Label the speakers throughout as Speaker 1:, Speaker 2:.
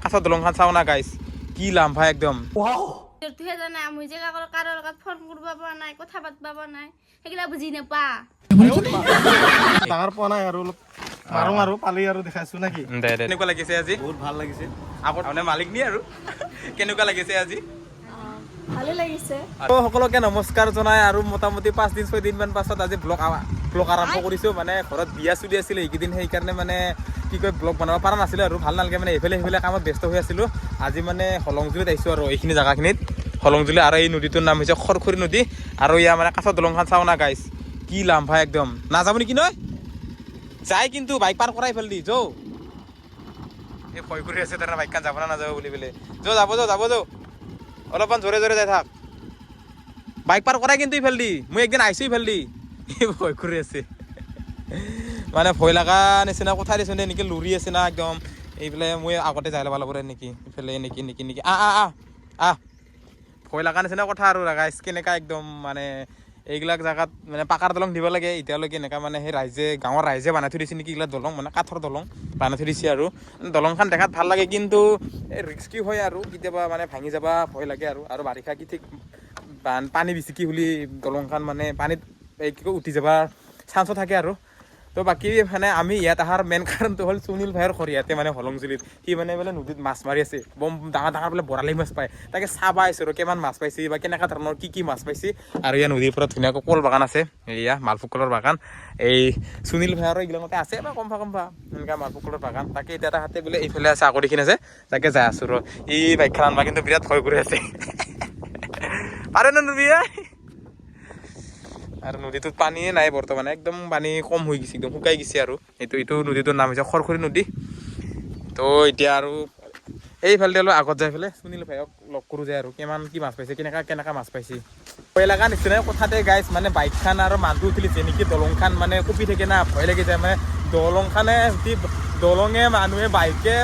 Speaker 1: কাছৰ দলংখন চাও না গাইছ কি লাম্ভা একদম
Speaker 2: তুহে জানা মই যে কাৰো লগত ফোন কৰিব পৰা নাই কথা পাতিব পৰা নাই সেইগিলা বুজি নাপা
Speaker 3: ডাঙৰ পোৱা নাই আৰু মাৰো আৰু পালি আৰু দেখাইছো নাকি
Speaker 1: দে দে কেনেকুৱা লাগিছে আজি
Speaker 3: বহুত ভাল লাগিছে
Speaker 1: আগত মানে মালিক নি আৰু কেনেকুৱা লাগিছে আজি
Speaker 2: ভালে লাগিছে
Speaker 1: সকলোকে নমস্কাৰ জনাই আৰু মোটামুটি 5 দিন 6 দিন মান পাছত আজি ব্লগ আৰম্ভ কৰিছো মানে ঘৰত বিয়া চলি আছিল এইকেইদিন সেইকাৰণে মানে কি কয় ব্লগ বনাব পৰা নাছিলো আৰু ভাল নালাগে মানে এইফালে সেইফালে কামত ব্যস্ত হৈ আছিলো আজি মানে হলংজুলিত আহিছো আৰু এইখিনি জাগাখিনিত হলংজুলি আৰু এই নদীটোৰ নাম হৈছে খৰখৰী নদী আৰু ইয়াৰ মানে কাছৰ দলংখন চাও না গাইছ কি লাম্ভা একদম নাযাব নেকি নয় যাই কিন্তু বাইক পাৰ কৰাই ফেল দি যৌ এই ভয় কৰি আছে তাৰ বাইকখন যাব না নাযাব বুলি পেলে যৌ যাব যৌ অলপমান জোৰে জোৰে যাই থাক বাইক পাৰ কৰাই কিন্তু ইফাল দি মই একদিন আহিছো ইফাল দি ভয় কৰি আছে মানে ভয় লগা নিচিনা কথা দিছো নেকি লৰি আছে না একদম এইফালে মই আগতে যাই ল'ব লাগিব নেকি ইফালে নেকি আহ ভয় লগা নিচিনা কথা আৰু গাইছ কেনেকা একদম মানে এইবিলাক জাগাত মানে পাকাৰ দলং দিব লাগে এতিয়ালৈকে এনেকা মানে সেই ৰাইজে গাঁৱৰ ৰাইজে বনাই থৈ দিছে নেকি এইবিলাক দলং মানে কাঠৰ দলং বনাই থৈ দিছে আৰু দলংখন দেখাত ভাল লাগে কিন্তু এই ৰিস্কি হয় আৰু কেতিয়াবা মানে ভাঙি যাবা ভয় লাগে আৰু বাৰিষা কি ঠিক পানী বেছিকি হ'লে দলংখন মানে পানীত এই কি কয় উঠি যাবা চান্সো থাকে আৰু তো বাকী মানে আমি ইয়াত অহাৰ মেইন কাৰণটো হ'ল সুনীল ভাইৰ ঘৰ ইয়াতে মানে হলংজুলিত সি মানে বোলে নদীত মাছ মাৰি আছে বম ডাঙৰ বোলে বৰালি মাছ পায় তাকে চাব আহিছোঁ আৰু কিমান মাছ পাইছে বা কেনেকুৱা ধৰণৰ কি মাছ পাইছে আৰু ইয়াৰ নদীৰ পৰা ধুনীয়াকৈ কল বাগান আছে এয়া মালভোগ কলৰ বাগান এই সুনীল ভাইৰ এইবিলাকতে আছে বা কমফা এনেকুৱা মালভোগ কলৰ বাগান তাকে এতিয়া হাতে বোলে এইফালে আছে আগৰখিনি আছে তাকে যাই আছোঁ ৰ ই বাইকখন আনবা কিন্তু বিৰাট ভয় কৰি আছে পাৰে ন নদী আৰু নদীটোত পানীয়ে নাই বৰ্তমানে একদম পানী কম হৈ গৈছে একদম শুকাই গৈছে আৰু এইটো নদীটোৰ নাম হৈছে খৰখৰী নদী তো এতিয়া আৰু এইফালে অলপ আগত যাই পেলাই সুনীল ভাইক লগ কৰোঁ যায় আৰু কিমান কি মাছ পাইছে কেনেকা মাছ পাইছে ভয় লগা নিচিনাই কথাতে গাইছ মানে বাইকখন আৰু মানুহ উঠিলে যেনেকৈ দলংখন মানে কঁপি থাকে না ভয় লাগি যায় মানে দলংখনে যদি দলঙে মানুহে বাইকে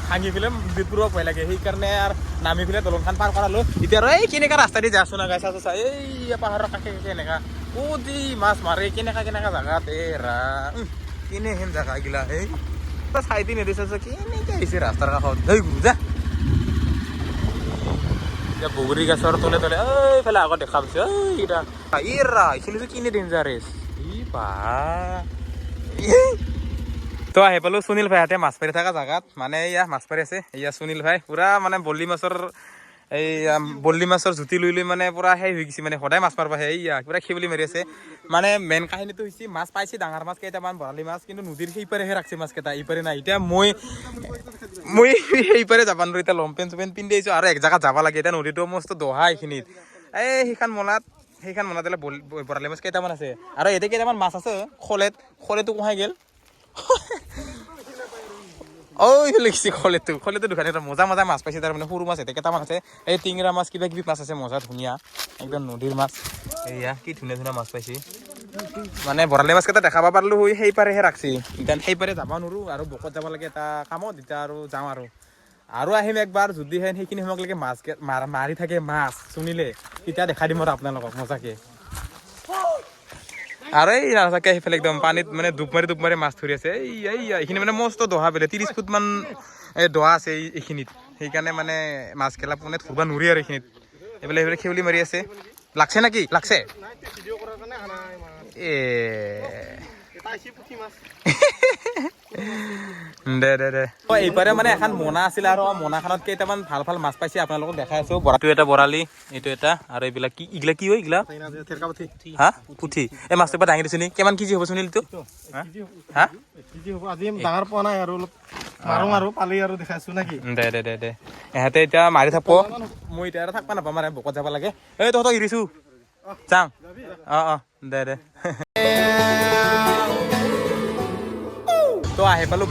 Speaker 1: ভাঙি পেলাই বিপুৰ ভয় লাগে সেইকাৰণে আৰু নামি পেলাই দলংখন পাৰ কৰালোঁ এতিয়া আৰু এই কেনেকা ৰাস্তা দি যাইছোঁ না গাইছ চা এই পাহাৰৰ কাষে এনেকা ক'তি মাছ মাৰে কেনেকা জাগাত ৰা কেনেহেন জাগা গিলা এই চাই দি নেদেছে কেনেকৈ আহিছে ৰাস্তাৰ কাষত এই গুৰু যা এতিয়া বগৰী গছৰ তলে এইফালে আগত দেখা পাইছে এইকেইটা ৰা এইখিনি কিনে ডেঞ্জাৰেছ ই বা তো আহি পালোঁ সুনীল ভাইহঁতে মাছ মাৰি থকা জাগাত মানে এয়া মাছ মাৰি আছে এয়া সুনীল ভাই পুৰা মানে বল্লি মাছৰ জুতি লৈ মানে পুৰা সেই হৈ গৈছে মানে সদায় মাছ মাৰিব আহে এয়া পুৰা খেৱলি মাৰি আছে মানে মেইন কাহিনীটো হৈছে মাছ পাইছে ডাঙৰ মাছ কেইটামান বৰালি মাছ কিন্তু নদীৰ সেইপাৰেহে ৰাখছে মাছকেইটা এইপাৰে নাই এতিয়া মই সেইপাৰে যাব নোৱাৰোঁ এতিয়া লংপেণ্ট চমপেণ্ট পিন্ধি আহিছোঁ আৰু এক জেগাত যাব লাগে এতিয়া নদীটো মস্ত দহা এইখিনিত এই সেইখন মনাত বোলে বৰালি মাছ কেইটামান আছে আৰু এতিয়া কেইটামান মাছ আছে খলেটো কোহাই গ'ল লিখিছে খলেটো দোকানী মজা মাছ পাইছে তাৰ মানে সৰু মাছ এতিয়া কেইটামান আছে এই টিঙৰা মাছ কিবা কিবি মাছ আছে মজা ধুনীয়া একদম নদীৰ মাছ এয়া কি ধুনীয়া মাছ পাইছে মানে বৰালি মাছ কেইটা দেখাব পাৰিলোঁ সেইপাৰেহে ৰাখছি এতিয়া সেইপাৰে যাব নোৱাৰোঁ আৰু বকত যাব লাগে এটা কামত এতিয়া আৰু যাওঁ আৰু আহিম একবাৰ যদিহে সেইখিনি সময়লৈকে মাছ মাৰি থাকে মাছ শুনিলে তেতিয়া দেখাই দিম আৰু আপোনালোকক মজাকে আৰু এই নাথাকে সেইফালে একদম পানীত মানে ডুব মাৰি মাছ ধৰি আছে এইখিনি মানে মস্ত দহা বেলে 30 ফুট মান দহা আছে এইখিনিত সেইকাৰণে মানে মাছ খেলা মানে ধৰিব নোৱাৰি আৰু এইখিনিত এইফালে খেৱলি মাৰি আছে লাগছে নেকি লাগছে দে এইবাৰে মানে এখন মোনা আছিলে আৰু মোনাখনত কেইটামান ভাল মাছ পাইছে আপোনালোকক দেখাই আছো বৰাটো এটা বৰালি এইটো এটা আৰু এইবিলাক এইগিলা কি হয় এইগিলা হা পুঠি এই মাছটো পৰা দাঙি দিছো নি কিমান কেজি হ'ব শুনিল তো হা
Speaker 3: ডাঙৰ পোৱা নাই আৰু মাৰো আৰু পালি আৰু দেখাইছো নাকি
Speaker 1: দে এহেঁতে এতিয়া মাৰি থাকব মই এতিয়া আৰু থাকবা নাপাম মানে বকত যাব লাগে এই তহঁতক এৰিছো যাওঁ দে তো আহি পালোঁ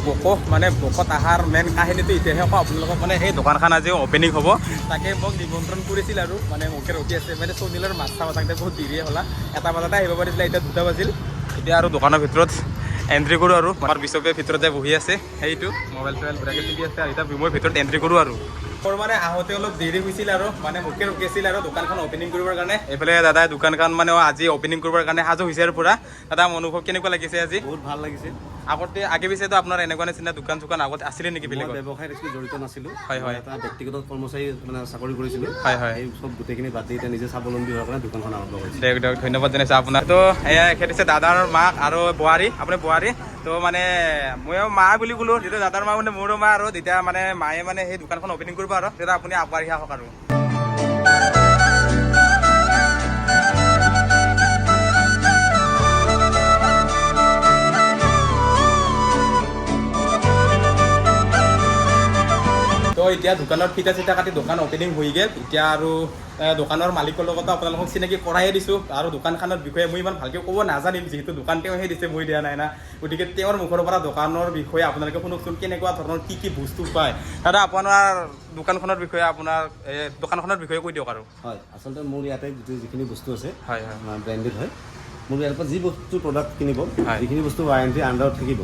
Speaker 1: বকত অহাৰ মেইন কাহিনীটো এতিয়াহে কওঁ আপোনালোকক মানে সেই দোকানখন আজি অপেনিং হ'ব তাকে মোক নিমন্ত্ৰণ কৰিছিল আৰু মানে মোকে ৰখি আছে মানে সুনীলৰ মাছ চাব থাকোঁতে বহুত দেৰিয়ে হ'লা 1টা বজাতে আহিব পাৰিছিলে এতিয়া 2টা বাজিল এতিয়া আৰু দোকানৰ ভিতৰত এণ্ট্ৰি কৰোঁ আৰু আমাৰ বিশ্বপে ভিতৰত যাই বহি আছে সেইটো মোবাইল চোবাইল ঘূৰাকৈ চলি আছে আৰু এতিয়া ৰুমৰ ভিতৰত এণ্ট্ৰি কৰোঁ আৰু মোৰ মানে আহোঁতে অলপ দেৰি হৈছিল আৰু মানে মোকে ৰখিছিল আৰু দোকানখন অপেনিং কৰিবৰ কাৰণে এইফালে দাদাই দোকানখন মানে আজি অপেনিং কৰিবৰ কাৰণে সাজু হৈছে আৰু পুৰা দাদা অনুভৱ কেনেকুৱা লাগিছে আজি
Speaker 3: বহুত ভাল লাগিছে
Speaker 1: আগতে আগে পিছেতো আপোনাৰ এনেকুৱা নিচিনা দোকান চোকান আগত আছিলে নেকি বেলেগ
Speaker 3: ব্যৱসায়ত একচুৱেলি জড়িত নাছিলোঁ
Speaker 1: হয় হয়
Speaker 3: এটা ব্যক্তিগত কৰ্মচাৰী মানে চাকৰি কৰিছিলোঁ
Speaker 1: হয় হয়
Speaker 3: এই চব গোটেইখিনি বাদ দি এতিয়া নিজে স্বাৱলম্বী হোৱাৰ কাৰণে দোকানখন আৰম্ভ কৰিছোঁ
Speaker 1: দিয়ক দিয়ক ধন্যবাদ জনাইছোঁ আপোনাক তো এয়া এখেত হৈছে দাদাৰ মাক আৰু বোৱাৰী আপুনি বোৱাৰী তো মানে ময়ো মা বুলি ক'লো যেতিয়া দাদাৰ মা মানে মোৰো মা আৰু তেতিয়া মানে মায়ে মানে সেই দোকানখন অপেনিং কৰিব আৰু তেতিয়া আপুনি আগবাঢ়ি আহক আৰু তো এতিয়া দোকানৰ ফিটা চিটা কাটি দোকান অপেনিং হৈ গ'ল এতিয়া আৰু দোকানৰ মালিকৰ লগতো আপোনালোকক চিনাকি কৰায়ে দিছোঁ আৰু দোকানখনৰ বিষয়ে মই ইমান ভালকৈ ক'ব নাজানিম যিহেতু দোকান তেওঁহে দিছে মই দিয়া নাই না গতিকে তেওঁৰ মুখৰ পৰা দোকানৰ বিষয়ে আপোনালোকে শুনকচোন কেনেকুৱা ধৰণৰ কি কি বস্তু পায় দাদা আপোনাৰ দোকানখনৰ বিষয়ে আপোনাৰ দোকানখনৰ বিষয়ে কৈ দিয়ক আৰু
Speaker 3: হয় আচলতে মোৰ ইয়াতে যিখিনি বস্তু আছে
Speaker 1: হয় হয়
Speaker 3: ব্ৰেণ্ডেড হয় মোৰ ইয়াৰ পৰা যি বস্তু প্ৰডাক্ট কিনিব
Speaker 1: হয়।
Speaker 3: যিখিনি বস্তু ৱাৰেণ্টি আণ্ডাৰত থাকিব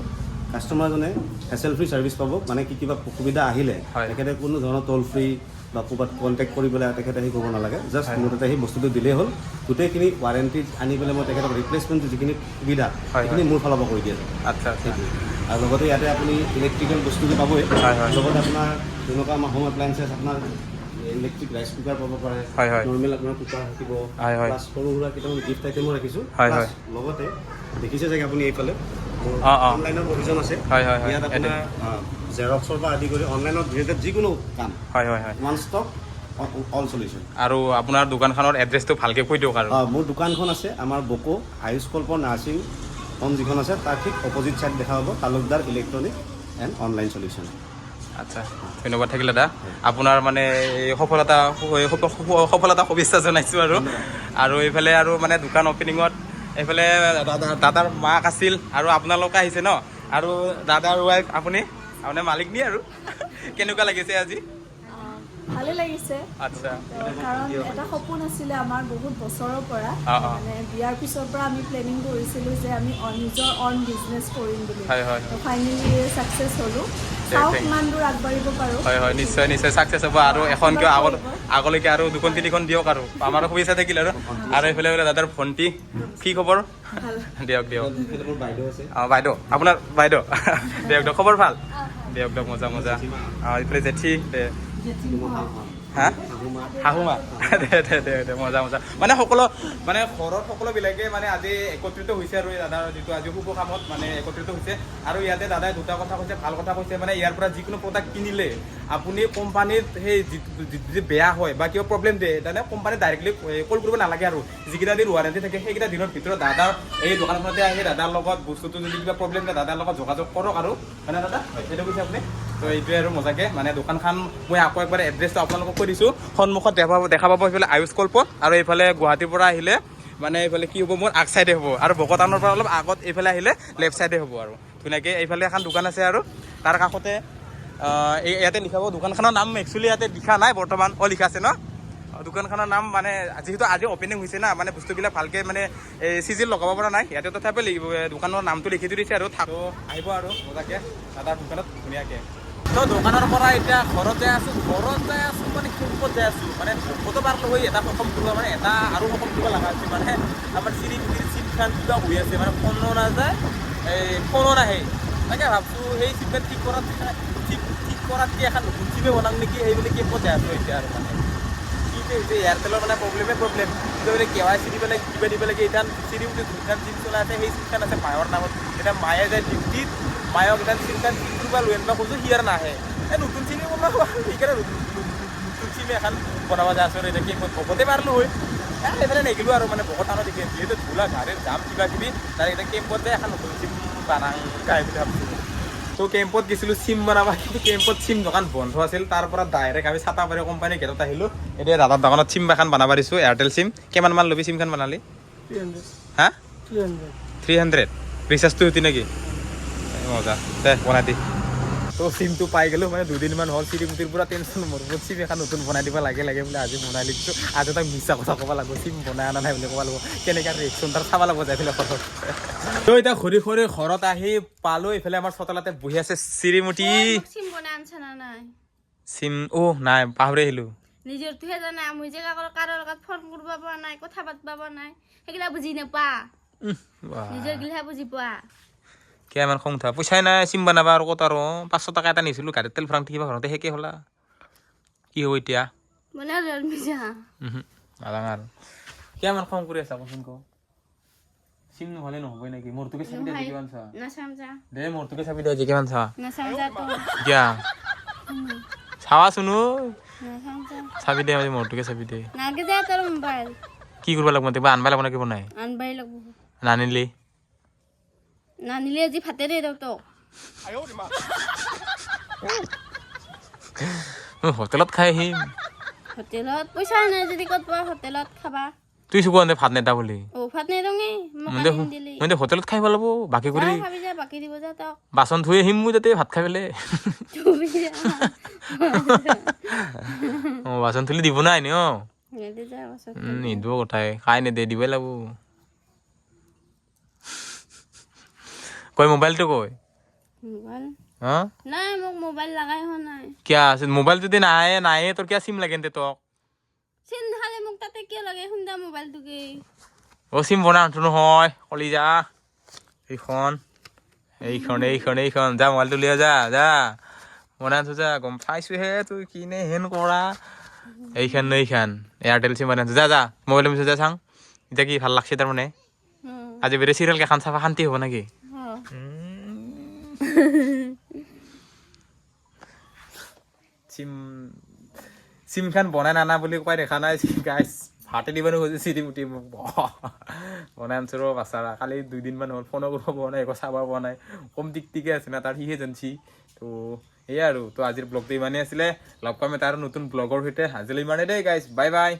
Speaker 3: কাষ্টমাৰজনে হেচেল ফ্ৰী ছাৰ্ভিচ পাব মানে কি কিবা অসুবিধা আহিলে
Speaker 1: হয়।
Speaker 3: তেখেতে কোনো ধৰণৰ ট'ল ফ্ৰী বা ক'ৰবাত কণ্টেক্ট কৰি পেলাই তেখেতে আহি ক'ব নালাগে জাষ্ট মোৰ তাতে সেই বস্তুটো দিলেই হ'ল গোটেইখিনি ৱাৰেণ্টি আনি পেলাই মই তেখেতক ৰিপ্লেচমেণ্ট যিখিনি সুবিধা
Speaker 1: হয়,
Speaker 3: সেইখিনি মোৰ ফালৰ পৰা কৰি দিয়া যায়
Speaker 1: আচ্ছা আচ্ছা
Speaker 3: আৰু লগতে ইয়াতে আপুনি ইলেক্ট্ৰিকেল বস্তুটো পাবই
Speaker 1: হয়, হয়।
Speaker 3: লগতে আপোনাৰ যেনেকুৱা আমাৰ হোম এপ্লায়েঞ্চেছ আপোনাৰ ইলেক্ট্ৰিক ৰাইচ কুকাৰ পাব পাৰে
Speaker 1: হয়, হয়।
Speaker 3: নৰ্মেল আপোনাৰ কুকাৰ থাকিব
Speaker 1: হয়, হয়।
Speaker 3: প্লাছ সৰু সুৰা কেইটামান গিফ্ট আইটেমো ৰাখিছোঁ
Speaker 1: হয়,
Speaker 3: প্লাছ
Speaker 1: হয়।
Speaker 3: লগতে দেখিছে চাগে আপুনি এইফালে
Speaker 1: অঁ, অঁ।
Speaker 3: অনলাইনৰ প্ৰভিজন আছে
Speaker 1: হয়, হয়, হয়।
Speaker 3: ইয়াত আপোনাৰ জেৰক্সৰ পৰা আদি কৰি অনলাইনত ৰিলেটেড যিকোনো কাম
Speaker 1: হয় হয় হয়
Speaker 3: ওৱান ষ্টপ অল চলিউশ্যন
Speaker 1: আৰু আপোনাৰ দোকানখনৰ এড্ৰেছটো ভালকৈ কৈ দিয়ক আৰু
Speaker 3: মোৰ দোকানখন আছে আমাৰ বকো আয়ুষ কল্প নাৰ্ছিং হোম যিখন আছে তাৰ ঠিক অপজিট ছাইড দেখা পাব Talukdar electronic and online solution
Speaker 1: আচ্ছা ধন্যবাদ থাকিল দাদা আপোনাৰ মানে এই সফলতা শুভেচ্ছা জনাইছোঁ আৰু এইফালে আৰু মানে দোকান অপেনিঙত এইফালে দাদাৰ মাক আছিল আৰু আপোনালোকে আহিছে ন আৰু দাদাৰ ৱাইফ আপুনি মালিকনী আৰু কেনেকুৱা লাগিছে আজি
Speaker 4: ভালে লাগিছে
Speaker 1: আচ্ছা
Speaker 4: কাৰণ এটা সপোন আছিলে আমাৰ বহুত বছৰৰ পৰা মানে বিয়াৰ পিছৰ পৰা আমি প্লেনিং কৰিছিলোঁ যে আমি নিজৰ অন বিজনেছ কৰিম বুলি
Speaker 1: হয় হয়
Speaker 4: ফাইনেলি ছাকচেছ হ'লোঁ চাওক কিমান দূৰ আগবাঢ়িব পাৰোঁ
Speaker 1: হয় হয় নিশ্চয় নিশ্চয় ছাকচেছ হ'ব আৰু এখন কিয় আগলৈকে আৰু দুখন তিনিখন দিয়ক আৰু আমাৰো শুভেচ্ছা থাকিল আৰু এইফালে বোলে দাদাৰ ভণ্টি কি খবৰ দিয়ক দিয়ক
Speaker 3: মোৰ বাইদেউ আছে
Speaker 1: অঁ বাইদেউ আপোনাৰ বাইদেউ দিয়ক দিয়ক খবৰ ভাল দিয়ক দিয়ক মজা মজা অঁ এইফালে জেঠি হা শাহুমা দে মজা মজা মানে ঘৰৰ সকলোবিলাকে মানে আজি একত্ৰিত হৈছে আৰু দাদাৰ যিটো আজি শুভ কামত মানে একত্ৰিত হৈছে আৰু ইয়াতে দাদাই দুটা কথা কৈছে ভাল কথা কৈছে মানে ইয়াৰ পৰা যিকোনো প্ৰডাক্ট কিনিলে আপুনি কোম্পানীত সেই যি বেয়া হয় বা কিবা প্ৰব্লেম দিয়ে তাৰমানে কোম্পানীত ডাইৰেক্টলি কল কৰিব নালাগে আৰু যিকেইটা দিন ৱাৰেণ্টি থাকে সেইকেইটা দিনৰ ভিতৰত দাদাৰ এই দোকানখনতে আহি দাদাৰ লগত বস্তুটো যদি কিবা প্ৰব্লেম দিয়ে দাদাৰ লগত যোগাযোগ কৰক আৰু মানে দাদা সেইটো কৈছে আপুনি তো এইটোৱে আৰু মজাকে মানে দোকানখন মই আকৌ একবাৰ এড্ৰেছটো আপোনালোকক কৈ দিছোঁ সন্মুখত দেখা পাব এইফালে আয়ুষ কল্প আৰু এইফালে গুৱাহাটীৰ পৰা আহিলে মানে এইফালে কি হ'ব মোৰ আগ চাইডে হ'ব আৰু বকটাউনৰ পৰা অলপ আগত এইফালে আহিলে লেফ্ট চাইডে হ'ব আৰু ধুনীয়াকৈ এইফালে এখন দোকান আছে আৰু তাৰ কাষতে ইয়াতে লিখা হ'ব দোকানখনৰ নাম একচুৱেলি ইয়াতে লিখা নাই বৰ্তমান লিখা আছে ন দোকানখনৰ নাম মানে যিহেতু আজি অপেনিং হৈছে না মানে বস্তুবিলাক ভালকৈ মানে চিজিল লগাব পৰা নাই ইয়াতে তথাপি দোকানৰ নামটো লিখি দিছে আৰু থাকো আহিব আৰু মজাকৈ দাদাৰ দোকানত ধুনীয়াকৈ তো দোকানৰ পৰা এতিয়া ঘৰত যাই আছোঁ মানে কেম্পত যাই আছোঁ মানে ভকতো পাৰলো হৈ এটা সকাম কৰিব মানে এটা আৰু সকাম কৰিব লগা হৈছে মানে আমাৰ চিৰিগুটিৰ চিটখন কিবা হৈ আছে মানে ফোনো নাযায় ফোনো নাহে তাকে ভাবছোঁ সেই চিটখন ঠিক কৰাতকৈ এখন নতুন চিমে বনাম নেকি সেই বুলি কেম্পত যাই আছোঁ এতিয়া আৰু মানে কি হৈছে এয়াৰটেলৰ মানে প্ৰব্লেম কিন্তু বোলে KYC দিব লাগে কিবা দিব লাগে এতিয়া চিৰিগুটি যোনখন চিম চলাই আছে সেই চিমখন আছে মায়ৰ নামত এতিয়া মায়ে যায় ডিউটিত মায়ক এটা চিমখন ঠিক কৰিব লৈ আনিব খোজোঁ সি আৰু নাহে এই নতুন চিমে বনাব সেইকাৰণে নতুন চিমে এখন বনাব যায় আছোঁ এতিয়া কেম্পত ভকতে পাৰলোঁ হয় এইফালে নেগিলোঁ আৰু মানে বহুত টানত দেখি যিহেতু ধূলা গাড়ীৰ যাম কিবা কিবি তাৰ এতিয়া কেম্পত যায় এখন নতুন চিম বানাংকা বুলি ভাবিছোঁ তো কেম্পত গৈছিলোঁ চিম বনাব কিন্তু কেম্পত চিম দোকান বন্ধ আছিল তাৰ পৰা ডাইৰেক্ট আমি চাটাবাৰী কোম্পানী গেটত আহিলোঁ এতিয়া দাদাৰ দোকানত চিম এখন বনাব দিছোঁ এয়াৰটেল চিম কিমানমান ল'বি চিমখন বনালি
Speaker 4: 300
Speaker 1: হা 300 ৰিচাৰ্জটো উঠি নেকি মজা দে বনাই দি তো চিমটো পাই গ'লোঁ মানে দুদিনমান হ'ল চিৰিগুটিৰ পৰা টেনশ্যন মোৰ চিম এখন নতুন বনাই দিব লাগে বোলে আজি বনাই দিছোঁ আজি তাক মিছা কথা ক'ব লাগিব চিম বনাই অনা নাই বুলি ক'ব লাগিব কেনেকৈ ৰিয়েকশ্যন তাৰ চাব লাগিব যাই পেলাই ঘৰত তো এতিয়া ঘূৰি ঘৰত আহি পালোঁ এইফালে আমাৰ চোতালতে বহি আছে চিৰিমুটি
Speaker 2: চিম বনাই আনছে না নাই
Speaker 1: চিম নাই পাহৰি আহিলোঁ
Speaker 2: নিজৰটোহে জানে মই যে কাৰোৰ লগত ফোন কৰিব পৰা নাই কথা পাতিব পৰা নাই সেইগিলা বুজি নাপা নিজৰ গিলাহে বুজি পোৱা
Speaker 1: কিমান খং উঠা পইচাই নাই চিম বনাবা আৰু ক'ত আৰু 500 টকা এটা নিছিলোঁ গাড়ীত তেল ভৰাওঁতে কিবা ভৰাওঁতে শেষে হ'লা কি হ'ব এতিয়া
Speaker 2: বনাই মিছা
Speaker 1: নাজানো আৰু কিমান খং কৰি আছা কচোন কওঁ চিম নহ'লে নহ'বই নেকি মোৰটোকে চাবি দে কিমান চা
Speaker 2: নাচাম যা
Speaker 1: দে মোৰটোকে চাবি দে কিমান চা
Speaker 2: নাচাম যা তো
Speaker 1: কিয়া চাৱাচোন
Speaker 2: নাচাম যা
Speaker 1: চাবি দে মোৰটোকে চাবি দে
Speaker 2: নাগে যা তোৰ মোবাইল
Speaker 1: কি কৰিব লাগিব কিবা আনবা লাগিব নেকি বনাই
Speaker 2: আনবাই লাগব
Speaker 1: নানিলি
Speaker 2: নানিলে আজি ভাতে দে তোক
Speaker 1: হোটেলত খাই আহিম
Speaker 2: হোটেলত পইচা নাই যদি ক'ত পোৱা হোটেলত খাবা
Speaker 1: তুই চুকুৱাতে ভাত নেতা বুলি
Speaker 2: ভাত নেদঙে
Speaker 1: মই হোটেলত খাই ভাল হ'ব বাকী কৰি
Speaker 2: খাবি যা বাকী দিব যা তক
Speaker 1: বাচন ধুই আহিম মই তাতে ভাত খাই পেলাই বাচন ধুলি দিব নাই নি
Speaker 2: নেদে যা পাছত
Speaker 1: নিদিব কথাই খাই নেদে দিবই লাগিব কই মোবাইলটো কই
Speaker 2: মোবাইল
Speaker 1: হা
Speaker 2: নাই মোক মোবাইল লাগাই হোৱা নাই
Speaker 1: কিয়া মোবাইল যদি নাহে তোৰ কিয়া চিম লাগে তোক
Speaker 2: চিন খালে মোক তাতে কিয় লাগে শুনদা মোবাইলটোকে
Speaker 1: চিম বনাই আনছো নহয় কলিজা এইখন যা মোবাইলটো লিয়া যা বনাই আনছো যা গম পাইছোহে তুই কিনে হেন কৰা এইখান এয়াৰটেল চিম বনাই আনছো যা মোবাইল মিছো যা চাং এতিয়া কি ভাল লাগছে তাৰমানে আজি বেৰে চিৰিয়েল কেইখন চাবা শান্তি হ'ব নেকি চিম খান বনাই নানা বুলি কয় দেখা নাই গাইছ ভাতে দিব নোখোজে চিটি মুটি মোক বনাই আনছো ৰ বাচাৰা কালি 2 দিনমান হ'ল ফোনো কৰিব পৰা নাই একো চাব পৰা নাই কম টিকটিকে আছে না তাৰ সিহে জানছি তো এয়া আৰু তো আজিৰ ব্লগটো ইমানেই আছিলে লগ পাম এটা আৰু নতুন ব্লগৰ সৈতে আজিলৈ ইমানেই দেই গাইছ বাই বাই